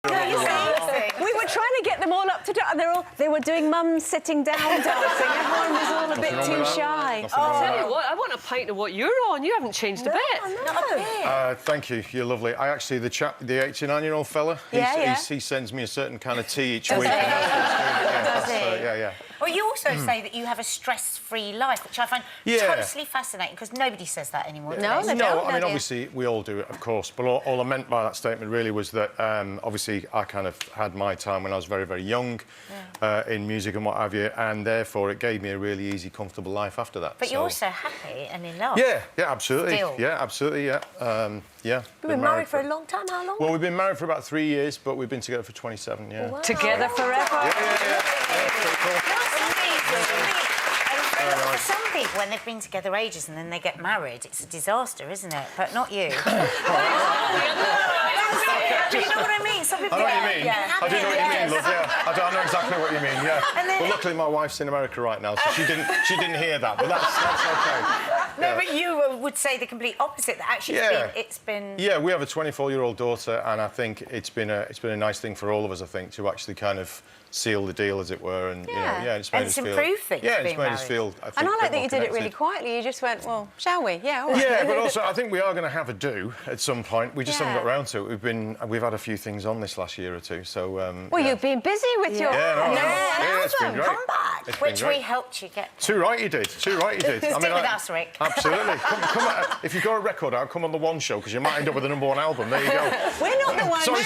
We were trying to get them all up to date, and they were doing mums sitting down dancing. Everyone was all a bit too shy. I'll tell you what, I want a pint of what you're on. You haven't changed a bit. Not a bit. Thank you. You're lovely. I actually, the 89-year-old fella, he sends me a certain kind of tea each week. Does he? Yeah. Well, you also say that you have a stress-free life, which I find totally fascinating, because nobody says that anymore. No, they don't. I mean, obviously, we all do it, of course, but all I meant by that statement really was that, obviously, I kind of had my time when I was very, very young in music and what have you, and therefore it gave me a really easy, comfortable life after that. But you're also happy and in love. Yeah, absolutely. Still. Yeah, absolutely, yeah. You've been married for a long time? How long? Well, we've been married for about 3 years, but we've been together for 27, yeah. Wow. Together forever? Yeah. Pretty cool. Some people, when they've been together ages and then they get married, it's a disaster, isn't it? But not you. Do you know what I mean? Some people I know what you mean. I do know what you mean, love, yeah. I know exactly what you mean, yeah. Well, luckily my wife's in America right now, so she didn't hear that, but that's OK. No, but you would say the complete opposite, that actually it's been... Yeah, we have a 24-year-old daughter, and I think it's been a nice thing for all of us, I think, to actually kind of seal the deal, as it were, and you know, it's made us feel... improved things. Yeah, it's made us feel. I think, and I like that you did it really quietly. You just went, well, shall we? Yeah, all right. Yeah, but also I think we are going to have a do at some point. We just haven't got around to it. We've had a few things on this last year or two, so. Well, you've been busy with your it's been great. Come back, which we helped you get. Too right you did. Stick with us, Rick. Absolutely. Come if you've got a record out, come on the One Show, because you might end up with a #1 album. There you go. We're not the ones. Sorry.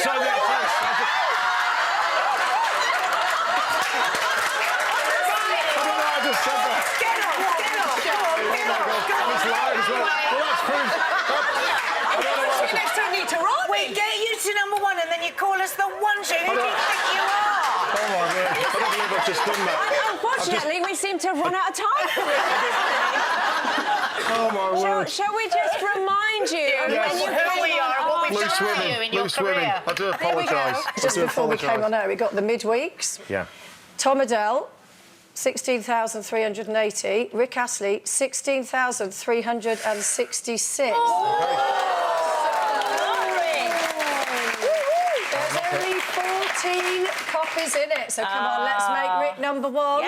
We get you to #1 and then you call us the One Show. Who do you think you are? Oh, my word. I don't believe I've just done that. Unfortunately, we seem to have run out of time. Oh, my word. Shall we just remind you when you who we are and what we've Loose done women. for you in your Loose career? women. I do apologise. Just before we came on air, we got the midweeks. Yeah. Tom Adele, 16,380. Rick Astley, 16,366. There's only 14 copies in it, so come on, let's make Rick #1.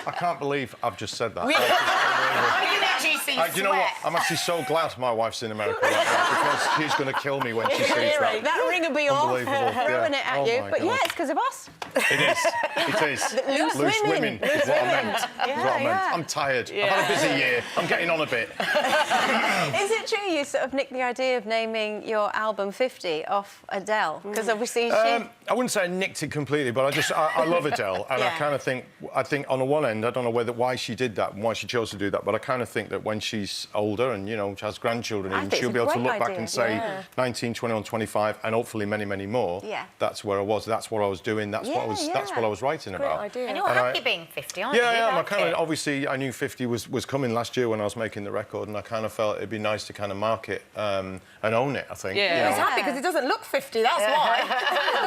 I can't believe I've just said that. I can actually see Do you know what? I'm actually so glad my wife's in America right now, because she's going to kill me when she sees that. That ring will be off, throwing it at you. my But God. yeah, it's because of us. It is. Loose women is what I meant. I'm tired. I've had a busy year. I'm getting on a bit. Is it true you sort of nicked the idea of naming your album 50 off Adele? Because obviously she... I wouldn't say I nicked it completely, but I love Adele, and I kind of think on the one end, I don't know why she did that and why she chose to do that, but I kind of think that when she's older and, she has grandchildren, and she'll be able to look back and say 19, 21, 25, and hopefully many, many more. Yeah. That's where I was. That's what I was doing. That's what I was writing about. Idea. And you're happy being 50, aren't you? Yeah, I kind of obviously I knew 50 was coming last year when I was making the record, and I kind of felt it'd be nice to kind of mark it and own it. I think. Yeah, he's happy because it doesn't look 50. That's why.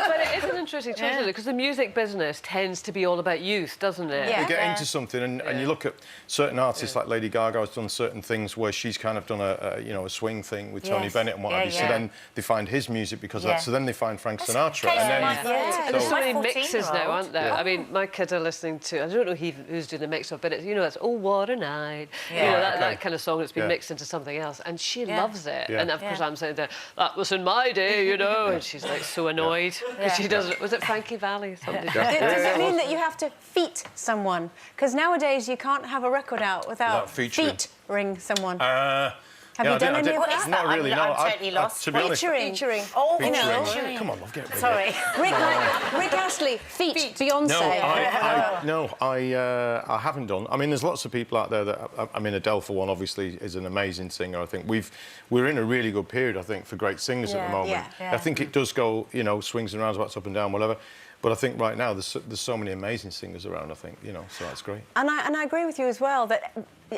But it is an interesting choice, isn't it? Because the music business tends to be all about youth, doesn't it? You get into something, and you look at certain artists like Lady Gaga has done certain things where she's kind of done a swing thing with Tony Bennett and what have you. So then they find his music because of that. So then they find Frank Sinatra, and then there's so many mixes now, aren't there? I mean, my kids are listening to, I don't know who's doing the mix of, but it's, it's Oh What a Night, that kind of song that's been mixed into something else, and she loves it. And of course I'm saying that was in my day, and she's like so annoyed because she doesn't. Was it Frankie Valli or something? Does it mean that you have to feat someone? Because nowadays you can't have a record out without featuring someone. Have you done any of that? Not really, no. I'm totally lost. To be honest, Featuring. Oh, featuring. Come on, love, get it. Sorry. Rick Astley, feat Beyoncé. I haven't done. I mean, there's lots of people out there that... I mean, Adele, for one, obviously, is an amazing singer. I think we're in a really good period, I think, for great singers at the moment. I think it does go, swings and roundabouts, up and down, whatever. But I think right now there's so many amazing singers around, I think, so that's great. And I agree with you as well that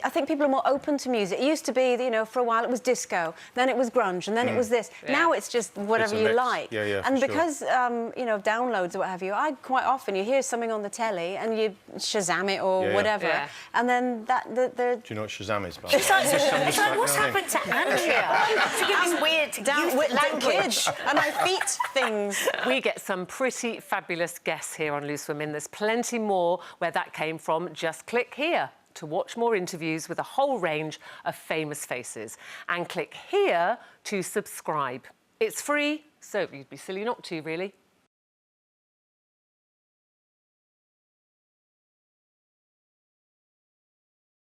I think people are more open to music. It used to be, you know, for a while it was disco, then it was grunge, and then it was this. Now it's just whatever you like. And because, you know, downloads or what have you, quite often you hear something on the telly and you Shazam it or whatever, and then Do you know what Shazam is, Bob? It's like, what's happened to Andrea? It's weird language and I feet things. We get some pretty fabulous guests here on Loose Women. There's plenty more where that came from. Just click here to watch more interviews with a whole range of famous faces. And click here to subscribe. It's free, so you'd be silly not to, really.